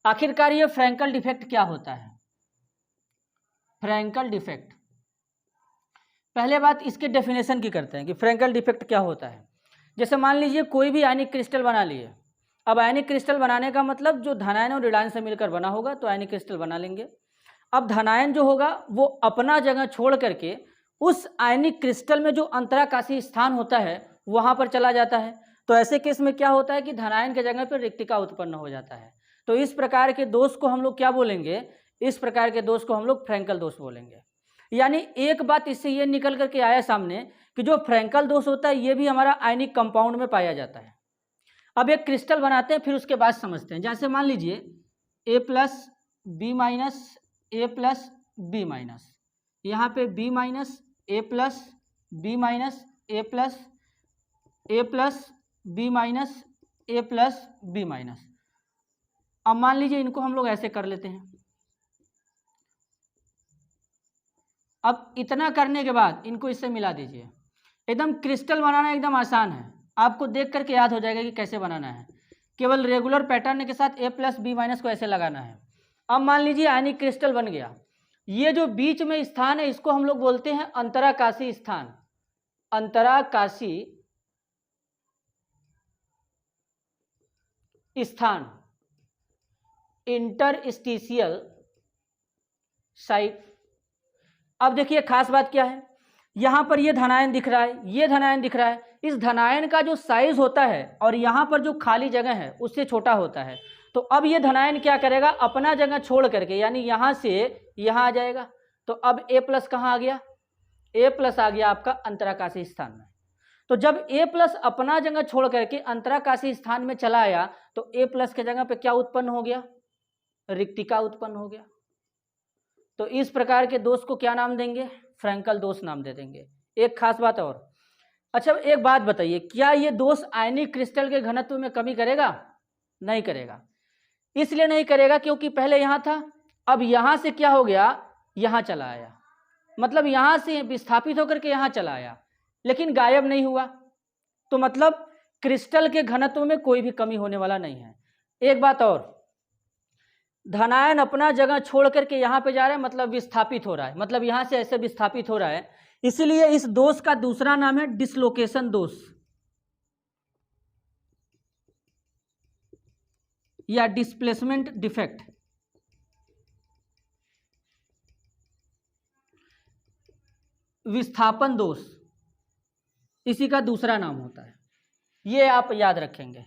आखिरकार ये Frenkel defect क्या होता है? फ्रैंकल डिफेक्ट, पहले बात इसके डेफिनेशन की करते हैं कि फ्रैंकल डिफेक्ट क्या होता है। जैसे मान लीजिए कोई भी आयनिक क्रिस्टल बना लिए। अब आयनिक क्रिस्टल बनाने का मतलब जो धनायन और ऋणायन से मिलकर बना होगा तो आयनिक क्रिस्टल बना लेंगे। अब धनायन जो होगा वो अपना जगह छोड़ करके उस आयनिक क्रिस्टल में जो अंतराकाशी स्थान होता है वहां पर चला जाता है। तो ऐसे केस में क्या होता है कि धनायन के जगह पर रिक्तिका उत्पन्न हो जाता है। तो इस प्रकार के दोष को हम लोग क्या बोलेंगे? इस प्रकार के दोष को हम लोग फ्रैंकल दोष बोलेंगे। यानी एक बात इससे ये निकल करके आया सामने कि जो फ्रैंकल दोष होता है ये भी हमारा आयनिक कंपाउंड में पाया जाता है। अब एक क्रिस्टल बनाते हैं, फिर उसके बाद समझते हैं। जैसे मान लीजिए A plus B minus A plus B minus, यहाँ पे B minus A plus B minus A plus B minus A plus B minus. अब मान लीजिए इनको हम लोग ऐसे कर लेते हैं। अब इतना करने के बाद इनको इससे मिला दीजिए। एकदम क्रिस्टल बनाना एकदम आसान है, आपको देख करके याद हो जाएगा कि कैसे बनाना है। केवल रेगुलर पैटर्न के साथ A प्लस बी माइनस को ऐसे लगाना है। अब मान लीजिए आयनिक क्रिस्टल बन गया। ये जो बीच में स्थान है इसको हम लोग बोलते हैं अंतराकाशी स्थान। अंतराकाशी स्थान, इंटरस्टिशियल साइट। अब देखिए खास बात क्या है, यहां पर ये धनायन दिख रहा है, ये धनायन दिख रहा है। इस धनायन का जो साइज होता है और यहां पर जो खाली जगह है उससे छोटा होता है। तो अब ये धनायन क्या करेगा? अपना जगह छोड़ करके, यानी यहां से यहां आ जाएगा। तो अब A प्लस कहाँ आ गया? A प्लस आ गया आपका अंतराकाशी स्थान में। तो जब A प्लस अपना जगह छोड़ करके अंतराकाशी स्थान में चला आया तो A प्लस के जगह पे क्या उत्पन्न हो गया? रिक्तिका उत्पन्न हो गया। तो इस प्रकार के दोष को क्या नाम देंगे? फ्रैंकल दोष नाम दे देंगे। एक खास बात और, अच्छा एक बात बताइए, क्या ये दोष आयनिक क्रिस्टल के घनत्व में कमी करेगा? नहीं करेगा। इसलिए नहीं करेगा क्योंकि पहले यहां था, अब यहां से क्या हो गया? यहां चला आया, मतलब यहां से विस्थापित होकर के यहां चला आया, लेकिन गायब नहीं हुआ। तो मतलब क्रिस्टल के घनत्व में कोई भी कमी होने वाला नहीं है। एक बात और, धनायन अपना जगह छोड़ करके यहां पे जा रहा है, मतलब विस्थापित हो रहा है, मतलब यहां से ऐसे विस्थापित हो रहा है। इसलिए इस दोष का दूसरा नाम है डिसलोकेशन दोष या डिस्प्लेसमेंट डिफेक्ट। विस्थापन दोष इसी का दूसरा नाम होता है, ये आप याद रखेंगे।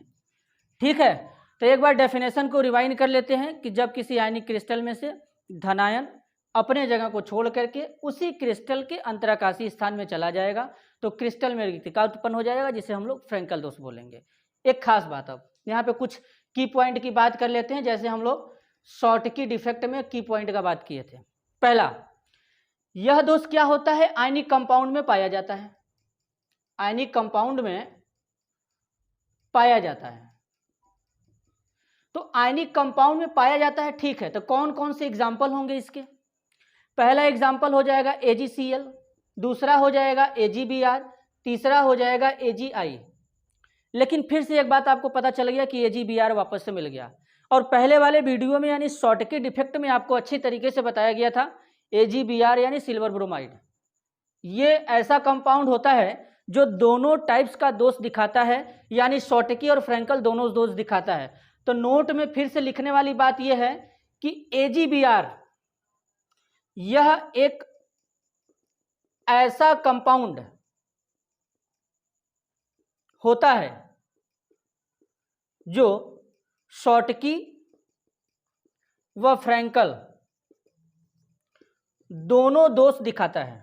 ठीक है, तो एक बार डेफिनेशन को रिवाइंड कर लेते हैं कि जब किसी आयनिक क्रिस्टल में से धनायन अपने जगह को छोड़ करके उसी क्रिस्टल के अंतराकाशी स्थान में चला जाएगा तो क्रिस्टल में रिक्तिका उत्पन्न हो जाएगा, जिसे हम लोग फ्रैंकल दोष बोलेंगे। एक खास बात, अब यहाँ पे कुछ की पॉइंट की बात कर लेते हैं। जैसे हम लोग शॉर्टकी डिफेक्ट में की पॉइंट का बात किए थे। पहला, यह दोष क्या होता है? आयनिक कंपाउंड में पाया जाता है। आयनिक कंपाउंड में पाया जाता है। तो आयनिक कंपाउंड में पाया जाता है, ठीक है। तो कौन कौन से एग्जाम्पल होंगे इसके? पहला एग्जाम्पल हो जाएगा AgCl, दूसरा हो जाएगा AgBr, तीसरा हो जाएगा AgI। लेकिन फिर से एक बात आपको पता चल गया कि AgBr वापस से मिल गया। और पहले वाले वीडियो में यानी शॉर्टकी डिफेक्ट में आपको अच्छी तरीके से बताया गया था AgBr यानी सिल्वर ब्रोमाइड। ये ऐसा कंपाउंड होता है जो दोनों टाइप्स का दोष दिखाता है, यानी शॉर्टकी और फ्रैंकल दोनों दोष दिखाता है। तो नोट में फिर से लिखने वाली बात यह है कि AgBr यह एक ऐसा कंपाउंड होता है जो शॉर्टकी व फ्रैंकल दोनों दोष दिखाता है।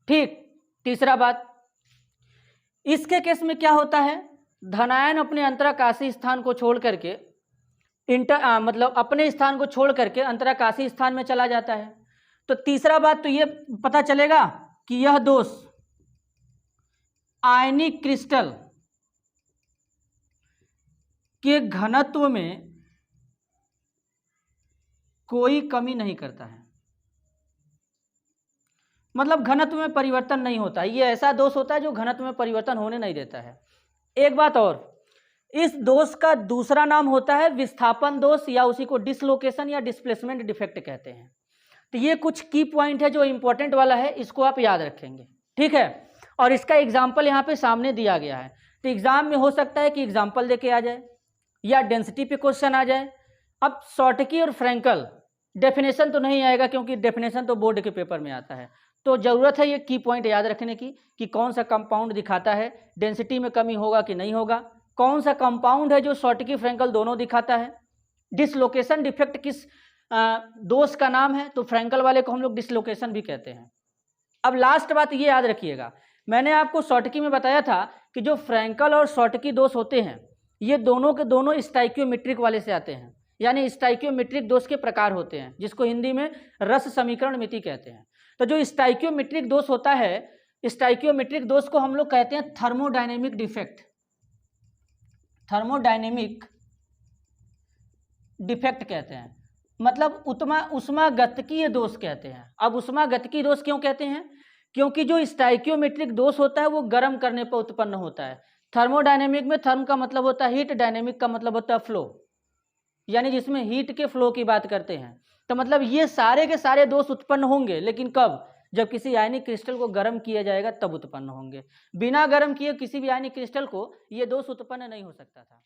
ठीक, तीसरा बात, इसके केस में क्या होता है? धनायन अपने अंतराकाशी स्थान को छोड़ करके मतलब अपने स्थान को छोड़ करके अंतराकाशी स्थान में चला जाता है। तो तीसरा बात तो ये पता चलेगा कि यह दोष आयनिक क्रिस्टल के घनत्व में कोई कमी नहीं करता है, मतलब घनत्व में परिवर्तन नहीं होता है। ये ऐसा दोष होता है जो घनत्व में परिवर्तन होने नहीं देता है। एक बात और, इस दोष का दूसरा नाम होता है विस्थापन दोष, या उसी को डिसलोकेशन या डिस्प्लेसमेंट डिफेक्ट कहते हैं। तो ये कुछ की पॉइंट है जो इंपॉर्टेंट वाला है, इसको आप याद रखेंगे, ठीक है। और इसका एग्जाम्पल यहाँ पे सामने दिया गया है, तो एग्जाम में हो सकता है कि एग्जाम्पल देके आ जाए या डेंसिटी पे क्वेश्चन आ जाए। अब शॉर्टकी और फ्रैंकल डेफिनेशन तो नहीं आएगा, क्योंकि डेफिनेशन तो बोर्ड के पेपर में आता है। तो ज़रूरत है ये की पॉइंट याद रखने की कि कौन सा कंपाउंड दिखाता है डेंसिटी में कमी होगा कि नहीं होगा, कौन सा कंपाउंड है जो शॉर्टकी फ्रैंकल दोनों दिखाता है, डिसलोकेशन डिफेक्ट किस दोष का नाम है, तो फ्रैंकल वाले को हम लोग डिसलोकेशन भी कहते हैं। अब लास्ट बात ये याद रखिएगा, मैंने आपको शॉर्टकी में बताया था कि जो फ्रैंकल और शॉर्टकी दोष होते हैं ये दोनों के दोनों स्टाइकियोमेट्रिक वाले से आते हैं, यानी स्टाइकियोमेट्रिक दोष के प्रकार होते हैं, जिसको हिंदी में रस समीकरण मिति कहते हैं। तो जो स्टाइकियोमेट्रिक दोष होता है, स्टाइकियोमेट्रिक दोष को हम लोग कहते हैं थर्मोडायनेमिक डिफेक्ट, थर्मोडायनेमिक डिफेक्ट कहते हैं, मतलब उष्मागतिकीय दोष कहते हैं। अब उष्मागतिकीय दोष क्यों कहते हैं? क्योंकि जो स्टाइकियोमेट्रिक दोष होता है वो गर्म करने पर उत्पन्न होता है। थर्मोडायनेमिक में थर्म का मतलब होता है हीट, डायनेमिक का मतलब होता है फ्लो, यानी जिसमें हीट के फ्लो की बात करते हैं। तो मतलब ये सारे के सारे दोष उत्पन्न होंगे, लेकिन कब? जब किसी आयनिक क्रिस्टल को गर्म किया जाएगा तब उत्पन्न होंगे। बिना गर्म किए किसी भी आयनिक क्रिस्टल को ये दोष उत्पन्न नहीं हो सकता था।